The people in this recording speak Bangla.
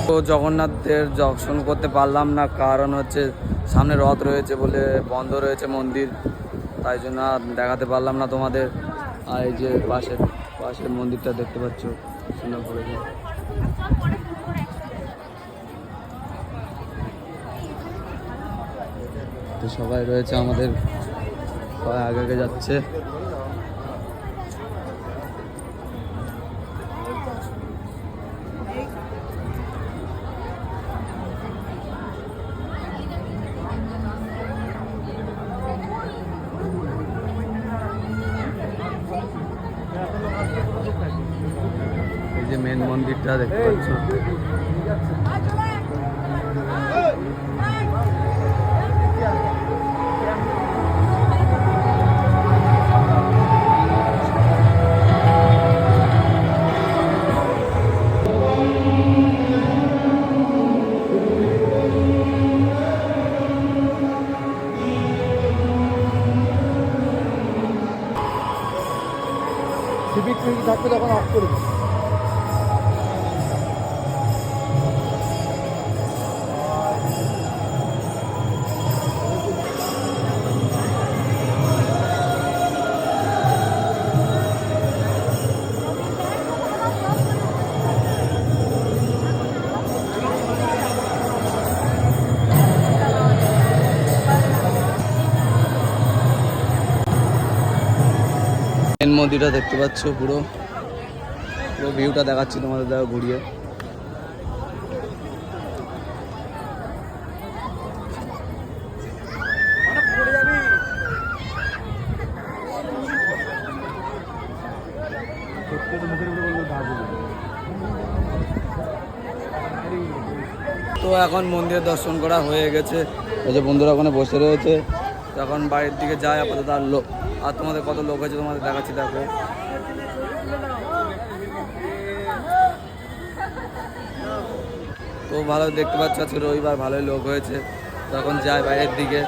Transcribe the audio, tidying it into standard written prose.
তো জগন্নাথের দর্শন করতে পারলাম না, কারণ হচ্ছে সামনে রথ রয়েছে বলে বন্ধ রয়েছে মন্দির, তাই জন্য আর দেখাতে পারলাম না তোমাদের। আর এই যে পাশের মন্দিরটা দেখতে পাচ্ছ, সুন্দর করেছে। তো সবাই রয়েছে আমাদের, সবাই আগে আগে যাচ্ছে। এই যে মেন মন্দিরটা দেখতে পাচ্ছ। সিভিক থাকবে তখন অফ করবে। মেন মন্দিরটা দেখতে পাচ্ছ, পুরো ভিউটা দেখাচ্ছি তোমাদের, দেখো ঘুরিয়ে। তো এখন মন্দিরে দর্শন করা হয়ে গেছে, এই যে বন্ধুরা ওখানে বসে রয়েছে। তখন বাড়ির দিকে যায় আপাতত। আর তোমাদের কত লোক হয়েছে তোমাদের দেখাচ্ছি, দেখো। তো ভালো দেখতে পাচ্ছ, আজকে রবিবার ভালোই লোক হয়েছে। তখন যায় বাইরের দিকে।